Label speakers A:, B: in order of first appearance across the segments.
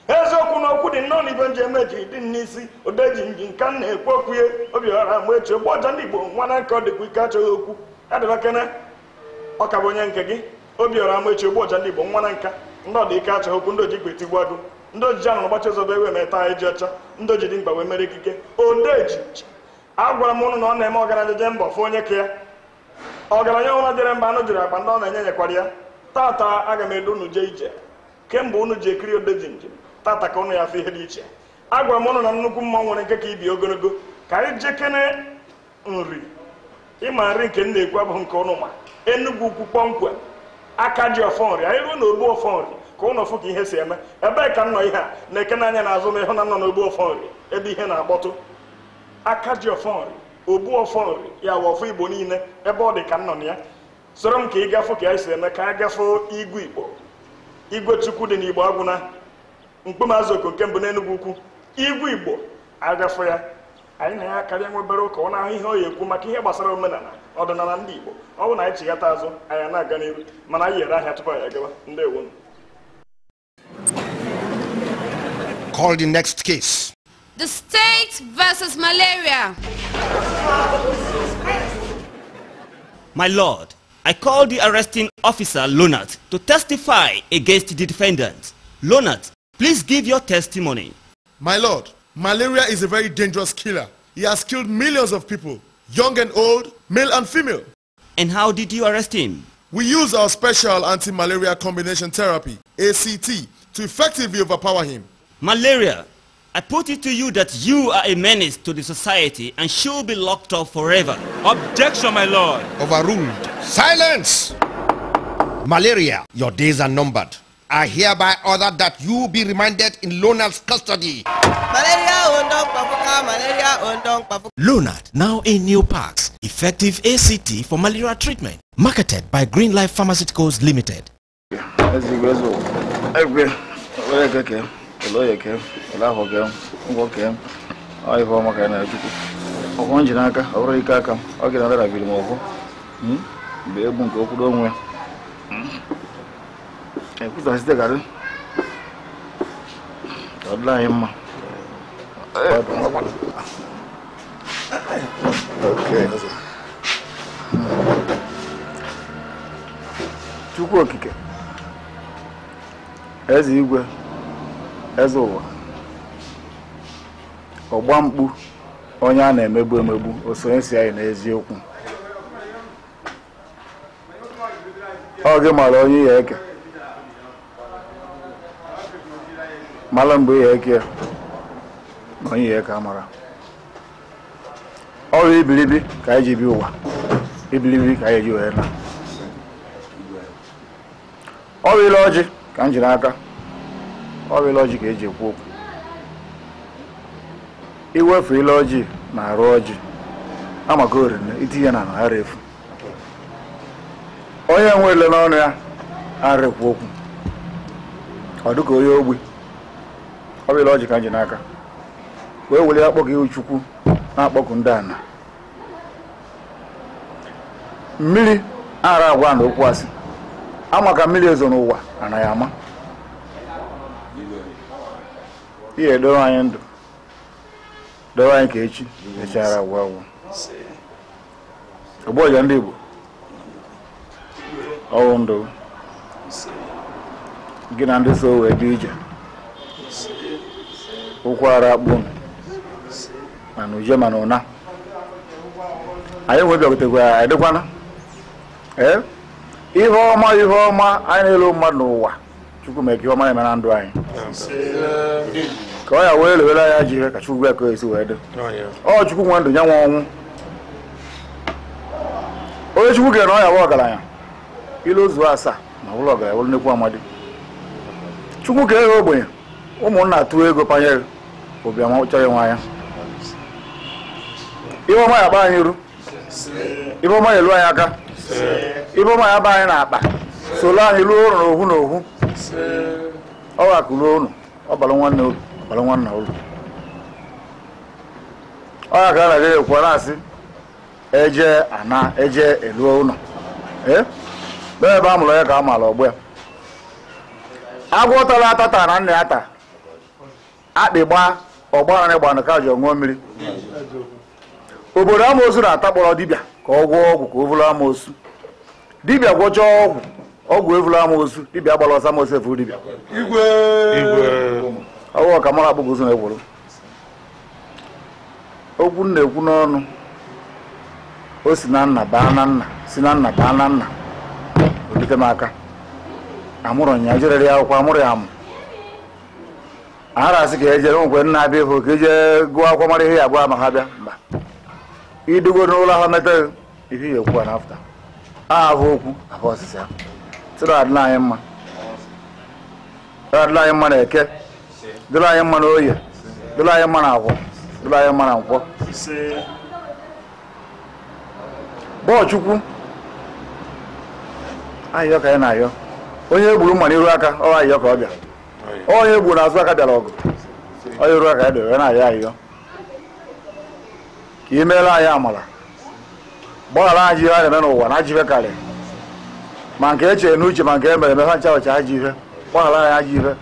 A: Ezoku no kudi noni benje meji din nisi Odenjinji kan na ekwokuye obiora mweche gboja ndigbo nwana nke odikwu ikacha okwu adibakene okabonye nke gi obiora mweche gboja ndigbo nwana nka ndo di ikacha okwu ndo ji kweti gwagu ndo ji anu gbacha zobe we meta eji ocha ndo ji di mgba we mere kike Odenjinji agwara m unu na ọ na-eme ọgaranya mbọ fụ onye ke ya ọgaranya ụra jere mba anụ jiri akpa ndị ọ na-enyenyekwara ya tata aga m edu unu je ije kemgbe unu ji ekiri Odenjinji tata ka unu ya afọ ihe dị iche agwara m unu na nnukwu mma nwere nke ka ibi ogologo ka anyị jekene nri ịma nri nke na-ekwu abụghị nke unu ma Enugu ukwu kpọmkwem aka ji ọfọ nri anyị ruo na ogbu ọfọ nri ka ụnụ fụ ka ihe si eme ebee ka m nọ ihe a na-ekene anya n'azụ m ịhụ na nọ n'ogbu ọfọ nri ebe ihe na-agbọtụ aka ji ọfọ nri ogbu ọfọ nri ya wụ ọfọ Igbo niile ebe ọ dị ka m nọ na ya soro m ka ị gafụ ka anyị si eme ka anyị gafụ Igwe Igbo Igwe Chukwu dị n'Igbo Agwụna Mkpume Azoko nke mbụ n'Enugu ukwu Igwe Igbo agafụ ya anyị na ya karịa nwebere ụka ọ na-ahụ ihe ọ ya ekwu maka ihe gbasara omenala ọdịnala ndị Igbo ọ bụ na anyị chighata azụ anyị na-aga n'ihu mana anyị yere ahịa tupu anyị agawa ndewo.
B: Call the next case.
C: The state versus malaria.
D: My lord, I call the arresting officer Lonat to testify against the defendant. Lonat, please give your testimony.
E: My lord, malaria is a very dangerous killer. He has killed millions of people, young and old, male and female.
D: And how did you arrest him?
E: We use our special anti-malaria combination therapy, ACT, to effectively overpower him.
D: Malaria, I put it to you that you are a menace to the society and should be locked up forever.
F: Objection, my lord.
B: Overruled. Silence! Malaria, your days are numbered. I hereby order that you be remanded in Lonat's custody.
G: Lonat, now in new parks. Effective ACT for malaria treatment. Marketed by Green Life Pharmaceuticals Limited.
H: Chukwu okike eze igwe eze ụwa ọgba mkpu onye a na-emegbu emegbu osonye si anyị n'eziokwu ọ gị mara onye ya eke mara mgbe ya eke na onye ya eke amara ọrụ ibilibi ka anyị ji bi ụwa ibilibi ka anyị ji wee na ọrụ ile ọjị ka m jiri aka ọrụ ile ọjị ka eji ekwu okwu iwefu ile ọjị na-arụ ọjị amaka oriri itinye na ara efu onye nwe ile n'ọnụ ya ara ekwu okwu ọ dịka onye ogbi ọrụ ile ọjị ka m jiri aka wee were akpọkọ iwu Chukwu na-akpọkụ ndị ana mmiri ara agwa na okwu asị ama ka mmiri ezo n'ụwa anaghị ama ihe edowe anyị ndụ dowe anyị ka echi echara agwụ agwụ ụbọchị ndị Igbo ọwụ ndụ gị na ndị so wee dị ije ụkwụ ara akpụ mana uje mana ụna anyị nwebiagotekwa ya edekwana ihe ọma anyị na-elu mmadụ n'ụwa Chukwu mee ka ihe ọma na-eme na ndụ anyị ka ọ ya wee lewere anya ji ihe ka Chukwu bịa ka esi wee dị ọ Chukwu nwe ndụ nye nwe ọnwụ onye Chukwu kere na ọ ya bụ ọgaranya ilu ozu 7 ma ụlọ ọgaranya wụrụ nnekwu amadi Chukwu kere ha ogbenye ụmụnna atụ ego panyere obiama chọrọ nwe anya ihe ọma ya gba anyị iru ihe ọma ya elu anyị aka ihe ọma ya ba anyị na-akpa solo anyị luo ụlọ n'ohu n'ohu ọ ga-akụruo ụlọ ọbara nwanne ụlọ ọbara nwanna ụlọ ọ ya ka a na-agaghị ekwu na-asị eje ana eje eluo ụlọ ebe a mụrụ ya ka a maara ọgbọ ya agwọ tara atata na nna ya taa akpịgba ọgbara na ịgba ka ji ọṅụọ mmiri obodo amoosu na-ata kpọrọ dibịa ka ọ gwọọ ọgwụ ka o vụrụ amoosu dibịa gwọchaa ọgwụ evụrụ amoosu dibịa gbara ọsọ amoosu efuru dibịa ọgwụ ka mara agbụgozu na-ekwuru okwu na-ekwu n'ọnụ o si na nna baa na nna si na nna baa na nna olite m aka amụrụ nya jerere ya akwụkwọ amụrụ ya amụ ahara asị ka ejere nkwe nna abịa ịhụ ka eje gụọ akwụkwọ mara ihe ya abụọ ma ha bịa mba idogo n'ụlọ ha metere ihe ya ekwu a n'afta ahụ okwu ahụ ọsịsa ya tụrụ adịla anyị mma adịla anyị mma na eke dịla anyị mma na oye dịla anyị mma na akwụ dịla anyị mma na nkwọ bọọ Chukwu ayọ ka anyị na-ayọ onye egburu mma n'iru aka ọ ayọ ka ọ bịa onye egburu n'azụ aka bịara ọgụ onye iru aka ya dịrị na-ayọ ayọ ka i meela anyị amala gbaghara anyị ihe a na-eme n'ụwa na ajive karịa ma nke echere n'uche ma nke e mere eme ha ncha ọcha ajọ ihe gbaghara anyị ajọ ihe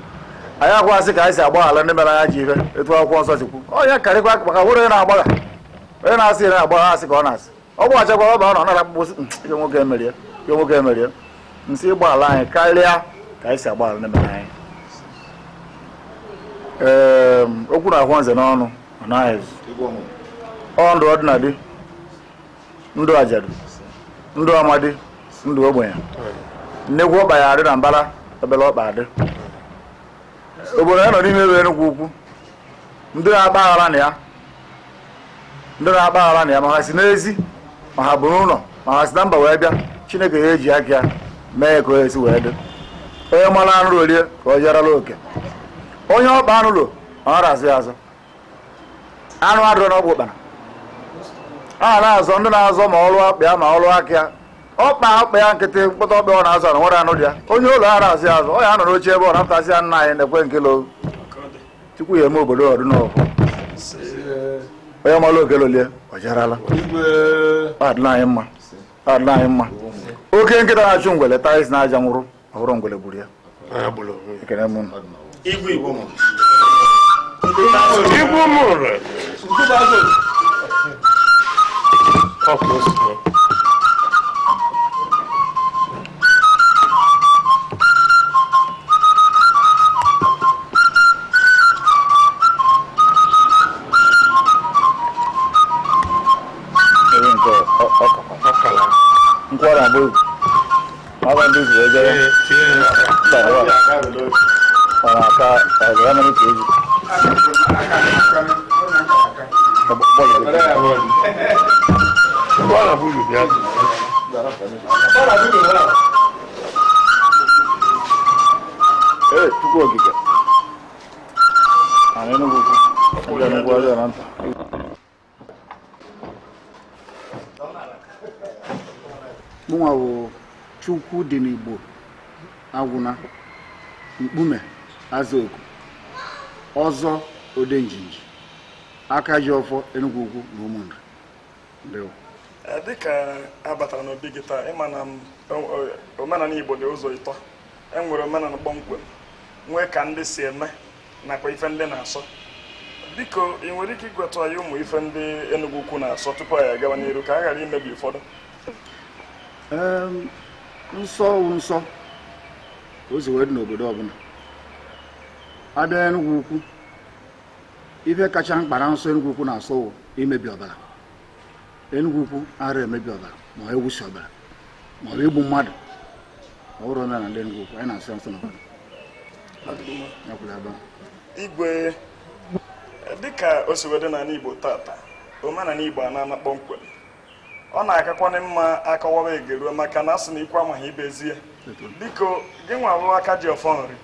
H: anyị akwasị ka anyị si agbaghara ndị mere anyị ajọ ihe etu akwụkwọ nsọ sikwu onye karịkwa maka wụrụ onye na-agbagha onye na-asị ihe na-agbagha asị ka ọ na-asị ọ gbachakwa ọba ọ nọ na-akpụkpụsị ihe nwoke emerie nsị ịgbaghara anyị karịa ka anyị si agbaghara ndị mere anyị okwu na-ahụ nze n'ọnụ ọ naghị ezu ọ ndụ ọdịnadị ndụ ajadu ndụ amadi ndụ ogbenye nnekwu ọkpa ya adị na mbara ebele ọkpa adị obodo ya nọ n'ime ebe Enugwu ukwu ndị na-agbaghara na ya ma ha si n'ezi ma ha bụ n'ụlọ ma ha si na mba wee bịa Chineke ya eji aka ya mee ka o esi wee dị onye mara anụ olie ka ọ jerala oke onye ọkpa anụlo ọ razụ ya azụ anụ adịrọ n'ọgwụ ụkpana a na-azọ ndị na-azọ ma ọrụ akpa ya ma ọrụ aka ya ọkpa ya nkịtị mkpọta ọkpa ọ na-azọ na nwere anụ dị ya onye ụlọ ha na-azụ ya azụ ọ ya nọ n'oche ebe ọ na-apụtasị ya nna anyị na-ekwe nke lo Chukwu ya eme obodo ọdịnọgụ onye mara oke lolie ọ jerala ọ adịla anyị mma oke nkịta na-achụ ngwele tais na aja nwụrụ ọhụrụ ngwele gburu ya ekene m
A: Igwe
H: nkwara bụ ọba ndị zuru ejere ọ na-aka ọzọ ya mere ka eji Chukwu okike ana Enugwu ukwu ndị Enugwu ọjọọ na nta mụnwa bụ Chukwu dị n'Igbo agwụna Mkpume Azoku ọzọ Odenjinji aka ji ọfọ Enugwu ukwu na ụmụnna ndewo
A: dịka abatara n'obi gị taa ịma na omenala Igbo dị ụzọ ịtọ enwere omenala kpọmkwem nwee ka ndị si eme nakwa ife ndị na-asọ biko ị nwere ike ịgwetụ anyị ụmụ ife ndị Enugu Ukwu na-asọ tupu anyị agawa n'iru ka a ghara imebi ụfọdụ
H: nsọ ozi wee dị n'obodo ọbụla abịa Enugu Ukwu ife kacha mkpa na nsọ Enugu Ukwu na-asọ imebi ọbara Enugu Ukwu ara emebi ọbara ma ewusi ọbara ma ọ bụ igbu mmadụ ọ bụrụ na ndị Enugu Ukwu anyị na-asọ nsọ n'ọbara
A: Igwe dịka o si wede n'ala Igbo tata omenala Igbo a na-ana kpọmkwem ọ na-akakwana mma akọwara egeruo maka na asị na ikwu amaghị ibezie biko gị nwa bụ aka ji ọfọ nri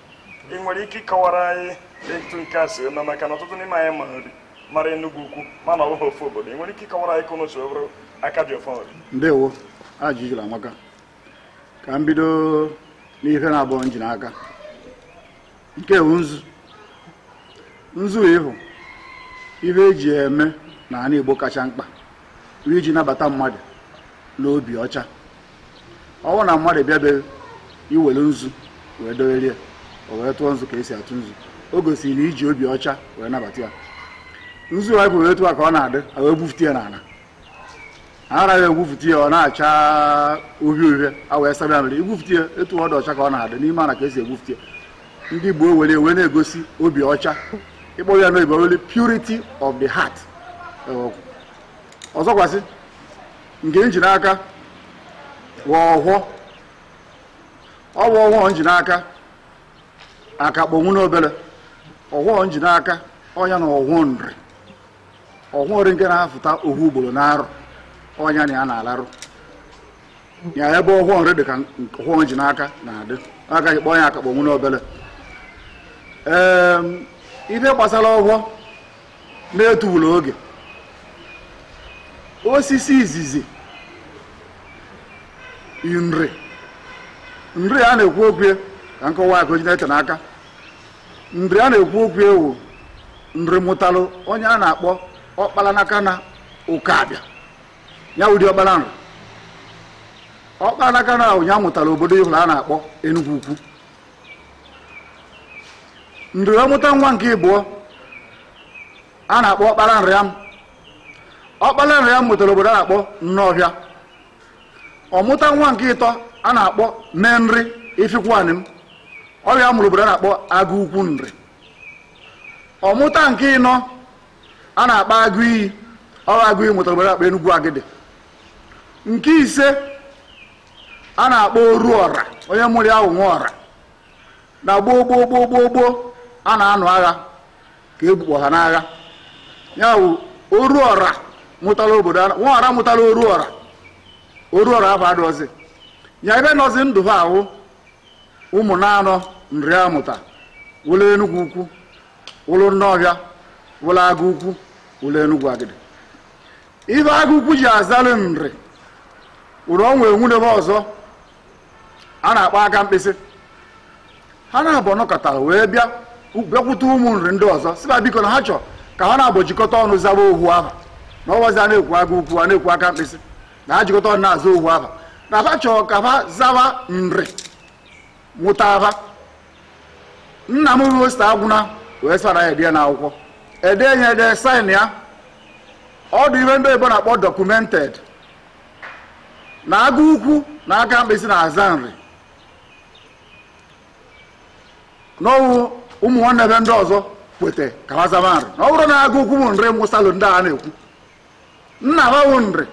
A: ị nwere ike ịkọwara anyị etu nke a si eme maka na ọtụtụ n'ime anyị ma nri mara Enugu Ukwu mana ọ bụghị ofu obodo ị nwere ike ịkọwara anyị ka unu si bụrụ aka ji ọfọ nri
H: ndewo ajụjụrụ amaka ka m bido n'ife na-abụọ nji n'aka nke bụ nzu ịhụ ife eji eme na ala Igbo kacha mkpa iji nabata mmadụ n'obi ọcha ọ bụrụ na mmadụ bịabe iwere nzu wee dowerie o wee tụọ nzu ka esi atụ nzu o gosiri na iji obi ọcha wee nabata ya nzu anyị kwuru etu a ka ọ na-adị a wee gwufute ya n'ala anaghị egwufute ya ọ na-acha uhie uhie a wee saba ya mere igwufute ya etu ọ dị ọcha ka ọ na-adị n'ime ana ka esi egwufute ya ndị Igbo wee na-egosi obi ọcha ịkpọ ya n'oyibo wele purity of the heart ọzọkwasị nke nji n'aka ọ bụ ọhụọ nji n'aka aka kpọnwụ n'obere ọhụọ nji n'aka ọnya na ọhụọ nri nke na-afụta ohu ugboro na-arụ ọnya na ya na-alarụ ya ebe ọhụọ nri dị ka ọhụọ nji n'aka na-adị aka ji kpọọ ya aka kpọnwụ n'obere ife gbasara ọhụọ na-etuwula oge osisi izizi nri a na-ekwu okwu ka nkọwa ya ka o ji na-ete n'aka nri a na-ekwu okwu ewu nri mụtalụ onye a na-akpọ ọkpala n'aka na Ụkabịa ya ụdị ọkpala nri ọkpala n'aka na onye amụtara obodo ịhụrụ a na-akpọ Enugu Ukwu nri ọmụta nwa nke ịbụọ a na-akpọ ọkpala nrịam ọkpala nrịam mụtara obodo a na-akpọ Nnọọhịa ọmụta nwa nke ịtọ a na-akpọ mee nri ifikwanim ọrịa mụrụ obodo a na-akpọ Agụ Ukwu nri ọmụta nke ịnọ a na-akpọ Agụ Iyi ọrụ Agụ Iyi mụtara obodo a na-akpọ Enugu Agịdị nke ise a na-akpọ Oruọra onye mụrụ ya wụ Nwaọra na gboo a na-anụ agha ka egbukpọ ha n'agha ya wụ Oruọra mụtara obodo Nwaọra mụtara Oruọra afọ adọzi ya ebe nọzi ndụ ha ahụ ụmụ na-anọ nri amụta wụlụ Enugu Ukwu wụlụ Nnọọhịa wụlụ Agụ Ukwu wụlụ Enugu Agịdị ife Agụ Ukwu ji azalụ nri wụrụ ọnwa enwunebe ọzọ a na-akpọ aka mkpịsị ha na-abụ nọkọtara wee bịakwute ụmụ nri ndị ọzọ siba biko na ha chọrọ ka ha na-abụ jikọta ọnụ zaba ohu aha na ọwazi a na-ekwu Agụ Ukwu a na-ekwu aka mkpịsị na ha jikọta ọnụ na-aza ohu aha na ha chọrọ ka ha zaba nri mụta aha nna m bụ osta agwụna wee sara ya ede ya n'akwụkwọ ede ya ede saịn ya ọ dị ihe ndị Igbo na-akpọ documented na Agụ Ukwu na aka mkpịsị na-aza nri n'ọwụ ụmụ nwanne ebe ndị ọzọ kwete ka ha zaba nri na ọ bụrụ na Agụ Ukwu bụ nri mụsalụ ndị a na-ekwu nna ha wụ nri